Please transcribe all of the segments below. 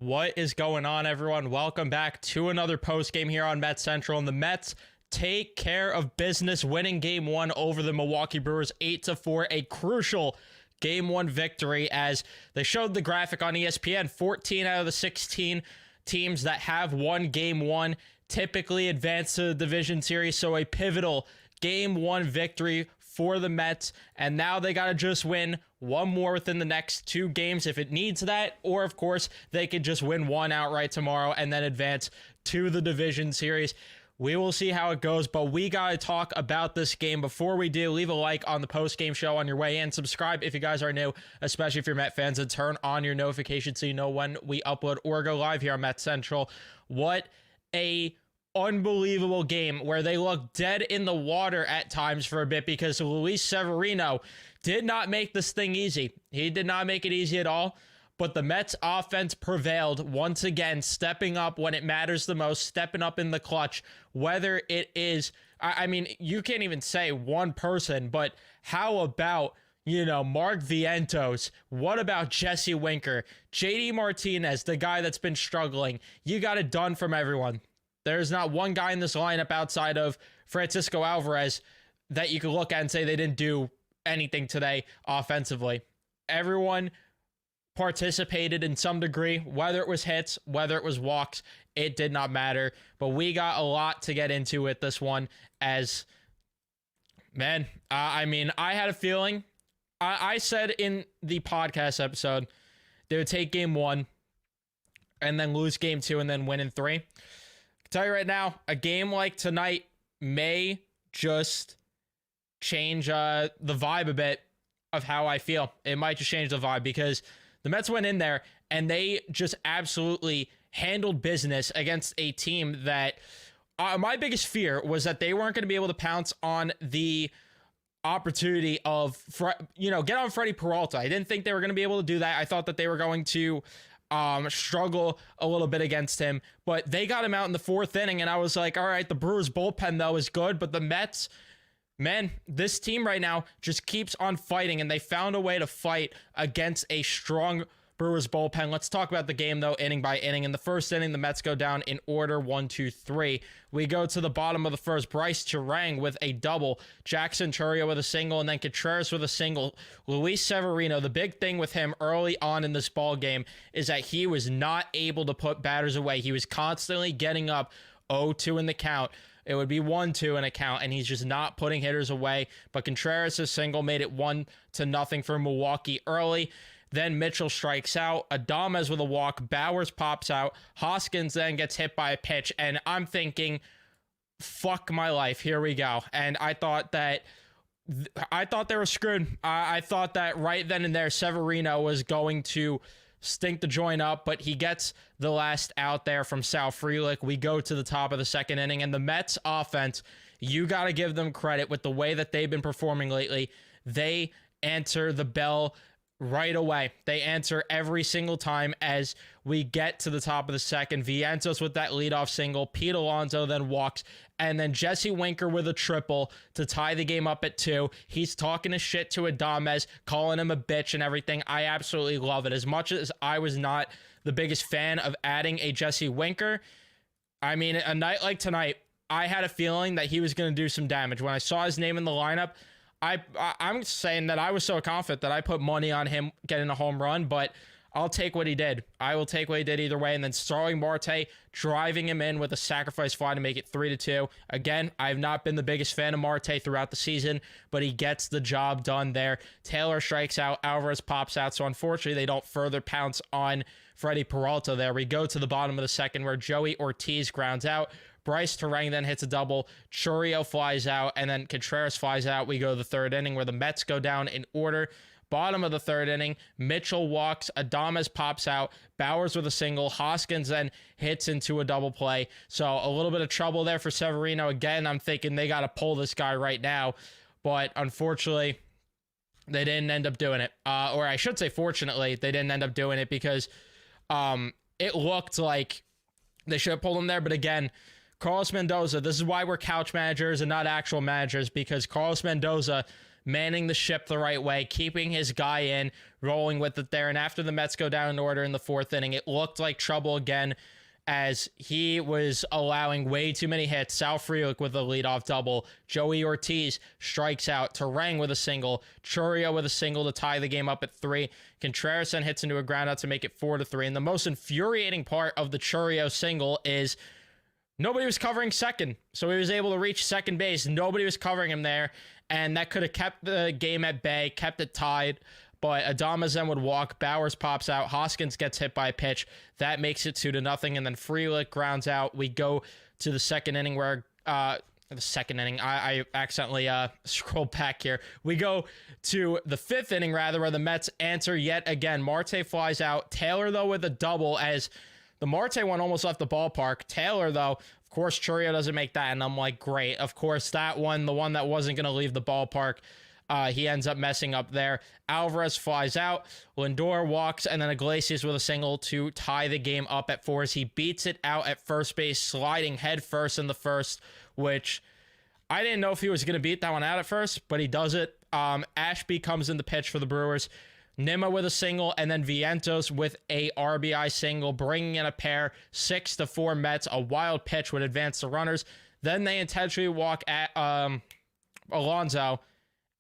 What is going on, everyone? Welcome back to another post game here on Mets Central. And the Mets take care of business, winning game one over the Milwaukee Brewers 8-4, a crucial game one victory. As they showed the graphic on ESPN, 14 out of the 16 teams that have won game one typically advance to the division series. So a pivotal game one victory for the Mets, and now they got to just win one more within the next two games if it needs that, or of course they could just win one outright tomorrow and then advance to the division series. We will see how it goes, but we got to talk about this game. Before we do, leave a like on the post-game show on your way in. Subscribe if you guys are new, especially if you're Met fans, and turn on your notifications so you know when we upload or go live here on Met Central. What a unbelievable game where they look dead in the water at times for a bit because Luis Severino did not make this thing easy. He did not make it easy at all, but the Mets offense prevailed once again, stepping up when it matters the most, stepping up in the clutch, whether it is, I mean, you can't even say one person, but how about, Mark Vientos? What about Jesse Winker? JD Martinez, the guy that's been struggling? You got it done from everyone. There's not one guy in this lineup outside of Francisco Alvarez that you could look at and say they didn't do anything today offensively. Everyone participated in some degree, whether it was hits, whether it was walks, it did not matter. But we got a lot to get into with this one as, man, I had a feeling. I said in the podcast episode they would take game one and then lose game two and then win in three. Tell you right now, a game like tonight may just change the vibe a bit of how I feel. It might just change the vibe because the Mets went in there and they just absolutely handled business against a team that my biggest fear was that they weren't going to be able to pounce on the opportunity of, get on Freddie Peralta. I didn't think they were going to be able to do that. I thought that they were going to struggle a little bit against him, but they got him out in the fourth inning, and I was like, all right, the Brewers bullpen though is good, but the Mets, man, this team right now just keeps on fighting, and they found a way to fight against a strong Brewers bullpen. Let's talk about the game though, inning by inning. In the first inning, the Mets go down in order 1-2-3. We go to the bottom of the first. Bryce Terang with a double, Jackson Chourio with a single, and then Contreras with a single. Luis Severino, the big thing with him early on in this ball game is that he was not able to put batters away. He was constantly getting up 0-2 in the count. It would be 1-2 in a count, and he's just not putting hitters away. But Contreras' single made it 1-0 for Milwaukee early. Then Mitchell strikes out, Adames with a walk, Bowers pops out, Hoskins then gets hit by a pitch, and I'm thinking, fuck my life, here we go. And I thought they were screwed. I thought that right then and there, Severino was going to stink the joint up, but he gets the last out there from Sal Frelick. We go to the top of the second inning, and the Mets offense, you got to give them credit with the way that they've been performing lately. They answer the bell right away. They answer every single time as we get to the top of the second. Vientos with that leadoff single. Pete Alonso then walks. And then Jesse Winker with a triple to tie the game up at 2. He's talking his shit to Adames, calling him a bitch and everything. I absolutely love it. As much as I was not the biggest fan of adding a Jesse Winker, I mean, a night like tonight, I had a feeling that he was going to do some damage. When I saw his name in the lineup, I'm saying that I was so confident that I put money on him getting a home run, but I'll take what he did. I will take what he did either way. And then Starling Marte driving him in with a sacrifice fly to make it 3-2. Again, I've not been the biggest fan of Marte throughout the season, but he gets the job done there. Taylor strikes out, Alvarez pops out. So unfortunately, they don't further pounce on Freddie Peralta there. We go to the bottom of the second where Joey Ortiz grounds out. Bryce Terang then hits a double, Chourio flies out, and then Contreras flies out. We go to the third inning where the Mets go down in order. Bottom of the third inning, Mitchell walks, Adames pops out, Bowers with a single, Hoskins then hits into a double play. So a little bit of trouble there for Severino. Again, I'm thinking they got to pull this guy right now, but unfortunately, they didn't end up doing it. Or I should say fortunately, they didn't end up doing it because it looked like they should have pulled him there, but again, Carlos Mendoza, this is why we're couch managers and not actual managers, because Carlos Mendoza manning the ship the right way, keeping his guy in, rolling with it there. And after the Mets go down in order in the 4th inning, it looked like trouble again as he was allowing way too many hits. Sal Frelick with a leadoff double. Joey Ortiz strikes out. Terang with a single. Chourio with a single to tie the game up at 3. Contreras then hits into a groundout to make it 4-3. And the most infuriating part of the Chourio single is nobody was covering second. So he was able to reach second base. Nobody was covering him there. And that could have kept the game at bay, kept it tied. But Adames then would walk. Bowers pops out. Hoskins gets hit by a pitch. That makes it 2-0. And then Frelick grounds out. We go to the second inning where the second inning. I accidentally scrolled back here. We go to the 5th inning, rather, where the Mets answer yet again. Marte flies out. Taylor, though, with a double as the Marte one almost left the ballpark. Taylor, though, of course, Chourio doesn't make that. And I'm like, great. Of course, that one, the one that wasn't going to leave the ballpark, he ends up messing up there. Alvarez flies out. Lindor walks, and then Iglesias with a single to tie the game up at 4 as he beats it out at first base, sliding head first in the first, which I didn't know if he was going to beat that one out at first, but he does it. Ashby comes in the pitch for the Brewers. Nimmo with a single, and then Vientos with a RBI single, bringing in a pair. 6-4 Mets. A wild pitch would advance the runners. Then they intentionally walk at Alonso.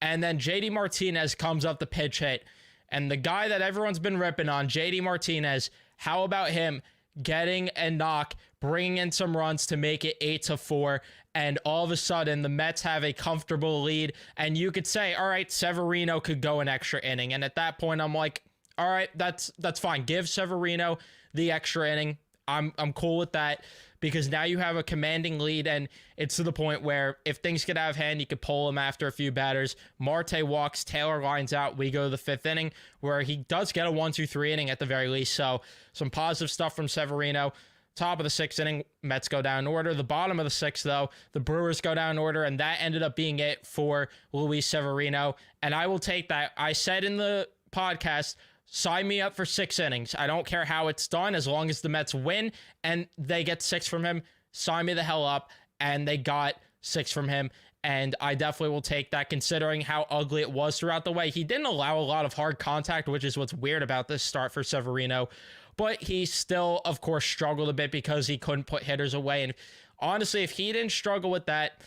And then JD Martinez comes up the pitch hit. And the guy that everyone's been ripping on, JD Martinez, how about him getting a knock, bringing in some runs to make it 8-4? And all of a sudden, the Mets have a comfortable lead. And you could say, all right, Severino could go an extra inning. And at that point, I'm like, all right, that's fine. Give Severino the extra inning. I'm cool with that. Because now you have a commanding lead, and it's to the point where if things get out of hand, you could pull him after a few batters. Marte walks, Taylor lines out. We go to the 5th inning, where he does get a 1-2-3 inning at the very least. So some positive stuff from Severino. Top of the 6th inning, Mets go down in order. The bottom of the 6th, though, the Brewers go down in order, and that ended up being it for Luis Severino. And I will take that. I said in the podcast, sign me up for 6 innings. I don't care how it's done, as long as the Mets win and they get 6 from him. Sign me the hell up. And they got 6 from him. And I definitely will take that, considering how ugly it was throughout the way. He didn't allow a lot of hard contact, which is what's weird about this start for Severino. But he still, of course, struggled a bit because he couldn't put hitters away. And honestly, if he didn't struggle with that,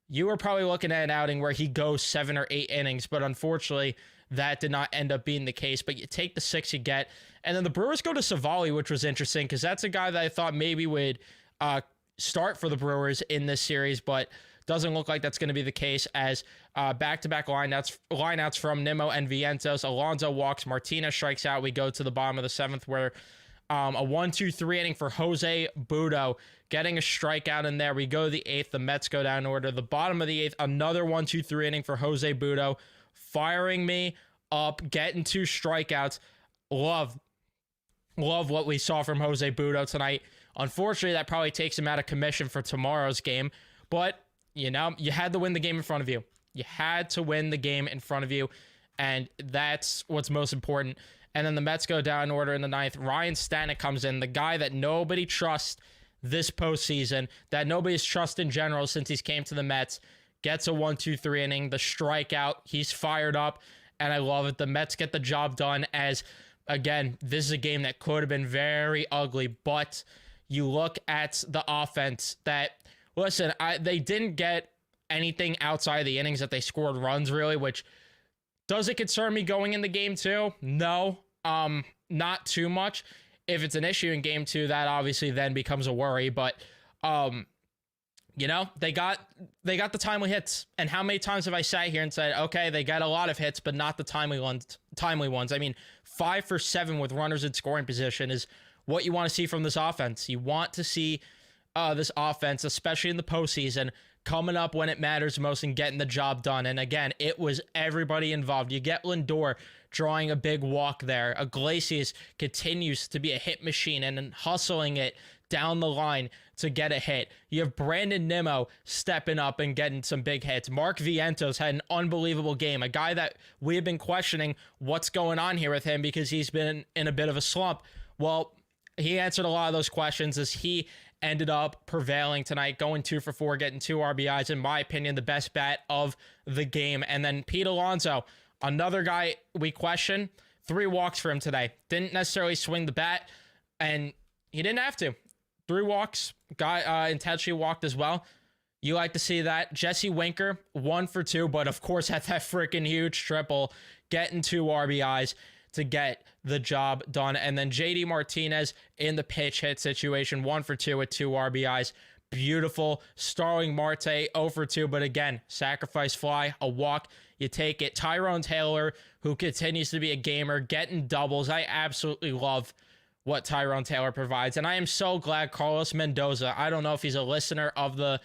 you were probably looking at an outing where he goes 7 or 8 innings. But unfortunately, that did not end up being the case. But you take the 6 you get. And then the Brewers go to Savali, which was interesting because that's a guy that I thought maybe would start for the Brewers in this series, but doesn't look like that's going to be the case, as back-to-back lineouts from Nimmo and Vientos. Alonso walks, Martinez strikes out. We go to the bottom of the 7th, where a 1-2-3 inning for Jose Budo, getting a strikeout in there. We go to the 8th. The Mets go down in order. The bottom of the 8th, another 1-2-3 inning for Jose Budo, firing me up, getting 2 strikeouts. Love what we saw from Jose Budo tonight. Unfortunately, that probably takes him out of commission for tomorrow's game, but you know, you had to win the game in front of you. You had to win the game in front of you, and that's what's most important. And then the Mets go down in order in the 9th. Ryan Stanek comes in, the guy that nobody trusts this postseason, that nobody's trust in general since he's came to the Mets, gets a 1-2-3 inning, the strikeout. He's fired up, and I love it. The Mets get the job done, as, again, this is a game that could have been very ugly, but you look at the offense that, listen, they didn't get anything outside of the innings that they scored runs, really, which, does it concern me going in the game 2? No, not too much. If it's an issue in game 2, that obviously then becomes a worry, but, you know, they got the timely hits. And how many times have I sat here and said, okay, they got a lot of hits, but not the timely ones. I mean, 5 for 7 with runners in scoring position is what you want to see from this offense. You want to see this offense, especially in the postseason, coming up when it matters most and getting the job done. And again, it was everybody involved. You get Lindor drawing a big walk there. Iglesias continues to be a hit machine and then hustling it down the line to get a hit. You have Brandon Nimmo stepping up and getting some big hits. Mark Vientos had an unbelievable game, a guy that we have been questioning what's going on here with him because he's been in a bit of a slump. Well, he answered a lot of those questions as he ended up prevailing tonight, going 2 for 4, getting 2 RBIs. In my opinion, the best bat of the game. And then Pete Alonso, another guy we question, 3 walks for him today. Didn't necessarily swing the bat, and he didn't have to. 3 walks, got intentionally walked as well. You like to see that. Jesse Winker, 1 for 2, but of course had that freaking huge triple, getting 2 RBIs to get the job done. And then JD Martinez in the pitch hit situation, 1 for 2 with 2 RBIs. Beautiful. Starling Marte, 0 for 2, but again, sacrifice fly, a walk. You take it. Tyrone Taylor, who continues to be a gamer, getting doubles. I absolutely love what Tyrone Taylor provides. And I am so glad Carlos Mendoza, I don't know if he's a listener of the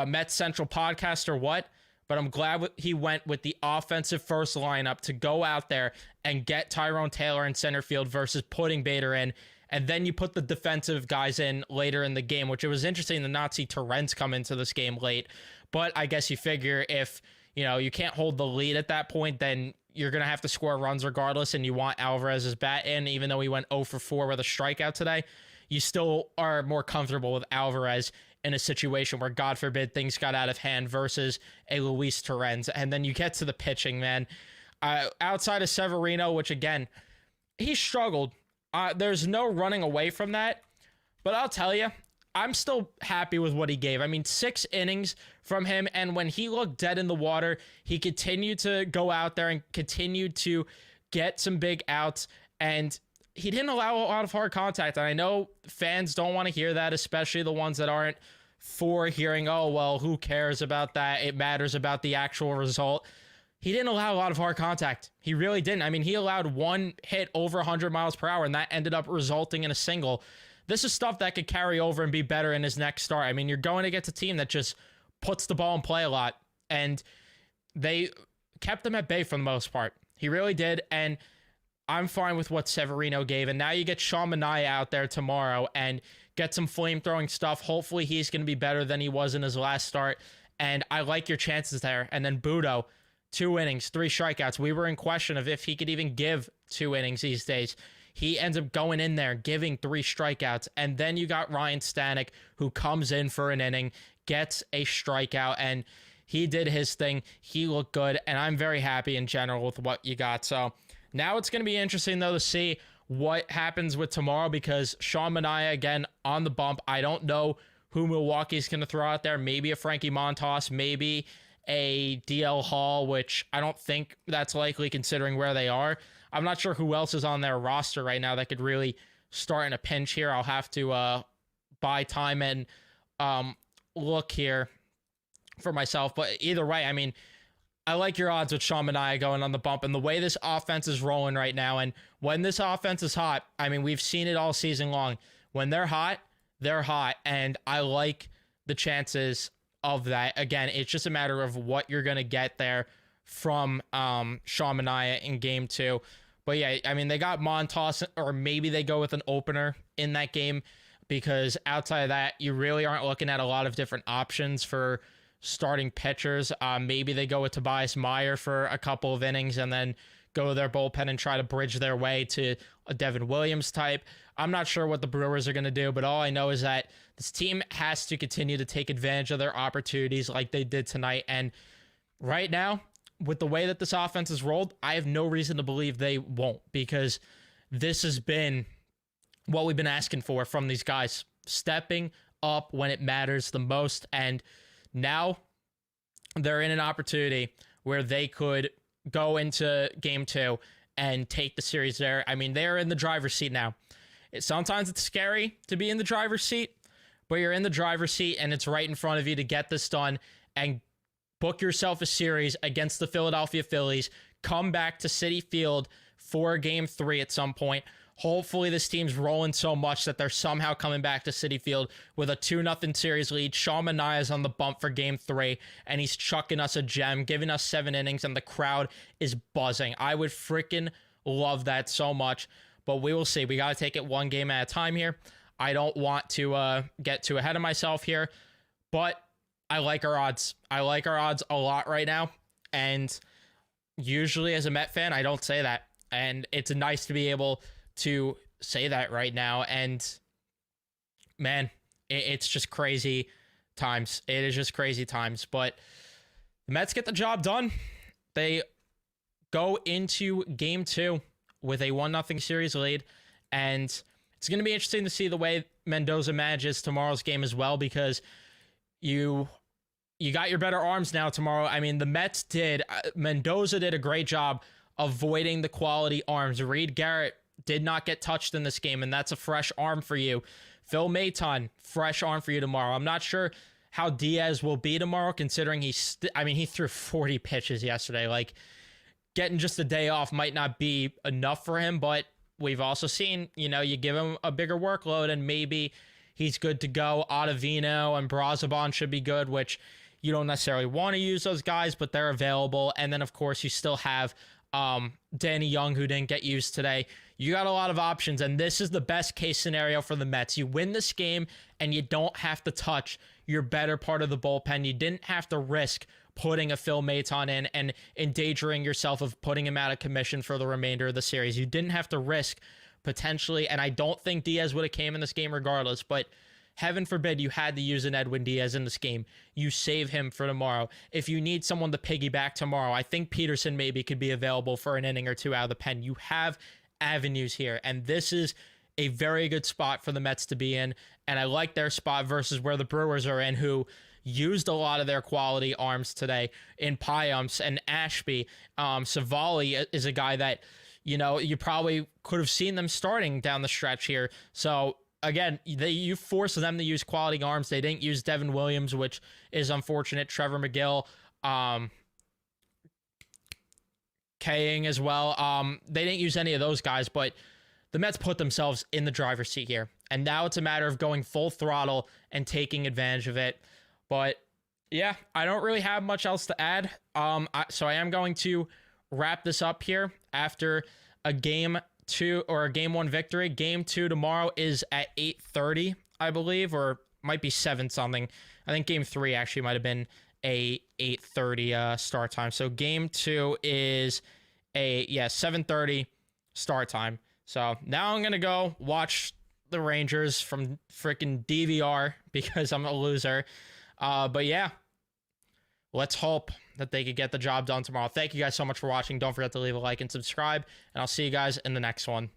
Mets Central podcast or what, but I'm glad he went with the offensive first lineup to go out there and get Tyrone Taylor in center field versus putting Bader in. And then you put the defensive guys in later in the game, which it was interesting to not see Torrens come into this game late. But I guess you figure if, you can't hold the lead at that point, then you're going to have to score runs regardless, and you want Alvarez's bat in, even though he went 0 for 4 with a strikeout today. You still are more comfortable with Alvarez in a situation where, God forbid, things got out of hand versus a Luis Torrens. And then you get to the pitching, man. Outside of Severino, which, again, he struggled. There's no running away from that. But I'll tell you, I'm still happy with what he gave. I mean, 6 innings from him, and when he looked dead in the water, he continued to go out there and continued to get some big outs, and he didn't allow a lot of hard contact. And I know fans don't want to hear that, especially the ones that aren't for hearing, oh, well, who cares about that? It matters about the actual result. He didn't allow a lot of hard contact. He really didn't. I mean, he allowed 1 hit over 100 miles per hour, and that ended up resulting in a single. This is stuff that could carry over and be better in his next start. I mean, you're going against a team that just puts the ball in play a lot, and they kept him at bay for the most part. He really did, and I'm fine with what Severino gave. And now you get Sean Manaea out there tomorrow and get some flame-throwing stuff. Hopefully he's going to be better than he was in his last start, and I like your chances there. And then Budo, 2 innings, 3 strikeouts. We were in question of if he could even give 2 innings these days. He ends up going in there, giving 3 strikeouts. And then you got Ryan Stanek, who comes in for an inning, gets a strikeout, and he did his thing. He looked good, and I'm very happy in general with what you got. So now it's going to be interesting, though, to see what happens with tomorrow, because Sean Manaea, again, on the bump. I don't know who Milwaukee's going to throw out there. Maybe a Frankie Montas, maybe a DL Hall, which I don't think that's likely considering where they are. I'm not sure who else is on their roster right now that could really start in a pinch here. I'll have to buy time and look here for myself. But either way, I mean, I like your odds with Sean Manaea going on the bump, and the way this offense is rolling right now. And when this offense is hot, I mean, we've seen it all season long. When they're hot, and I like the chances of that. Again, it's just a matter of what you're going to get there from Sean Manaea in game 2. But yeah, I mean, they got Montas, or maybe they go with an opener in that game, because outside of that, you really aren't looking at a lot of different options for starting pitchers. Maybe they go with Tobias Meyer for a couple of innings and then go to their bullpen and try to bridge their way to a Devin Williams type. I'm not sure what the Brewers are going to do, but all I know is that this team has to continue to take advantage of their opportunities like they did tonight. And right now, with the way that this offense is rolled, I have no reason to believe they won't, because this has been what we've been asking for from these guys, stepping up when it matters the most. And now they're in an opportunity where they could go into game 2 and take the series there. I mean, they're in the driver's seat now. Sometimes it's scary to be in the driver's seat, but you're in the driver's seat and it's right in front of you to get this done and book yourself a series against the Philadelphia Phillies. Come back to Citi Field for game 3 at some point. Hopefully this team's rolling so much that they're somehow coming back to Citi Field with a 2-0 series lead. Sean Manaea's on the bump for game 3, and he's chucking us a gem, giving us 7 innings, and the crowd is buzzing. I would freaking love that so much, but we will see. We got to take it one game at a time here. I don't want to get too ahead of myself here, but I like our odds. I like our odds a lot right now, and usually as a Met fan, I don't say that, and it's nice to be able to say that right now. And man, It's just crazy times. It is just crazy times. But the Mets get the job done. They go into game 2 with a 1-0 series lead. And it's going to be interesting to see the way Mendoza manages tomorrow's game as well, because you got your better arms now tomorrow. I mean, the Mets Mendoza did a great job avoiding the quality arms. Reed Garrett did not get touched in this game, and that's a fresh arm for you. Phil Maton, fresh arm for you tomorrow. I'm not sure how Diaz will be tomorrow, considering he threw 40 pitches yesterday. Like, getting just a day off might not be enough for him, but we've also seen, you give him a bigger workload and maybe he's good to go. Ottavino and Brazoban should be good, which you don't necessarily want to use those guys, but they're available. And then, of course, you still have Danny Young, who didn't get used today. You got a lot of options, and this is the best case scenario for the Mets. You win this game, and you don't have to touch your better part of the bullpen. You didn't have to risk putting a Phil Maton in and endangering yourself of putting him out of commission for the remainder of the series. You didn't have to risk potentially, and I don't think Diaz would have came in this game regardless, but heaven forbid you had to use an Edwin Diaz in this game. You save him for tomorrow. If you need someone to piggyback tomorrow, I think Peterson maybe could be available for an inning or two out of the pen. You have avenues here, and this is a very good spot for the Mets to be in, and I like their spot versus where the Brewers are in, who used a lot of their quality arms today in Payamps and Ashby. Savali is a guy that, you probably could have seen them starting down the stretch here. So again, you forced them to use quality arms. They didn't use Devin Williams, which is unfortunate. Trevor McGill, Kaying as well. They didn't use any of those guys, but the Mets put themselves in the driver's seat here. And now it's a matter of going full throttle and taking advantage of it. But yeah, I don't really have much else to add. So I am going to wrap this up here after a game 2 or a game 1 victory. Game 2 tomorrow is at 8:30, I believe, or might be 7 something. I think game 3 actually might have been a 8:30 start time. So game 2 is 7:30 start time. So now I'm going to go watch the Rangers from freaking DVR because I'm a loser. But yeah, let's hope that they could get the job done tomorrow. Thank you guys so much for watching. Don't forget to leave a like and subscribe, and I'll see you guys in the next one.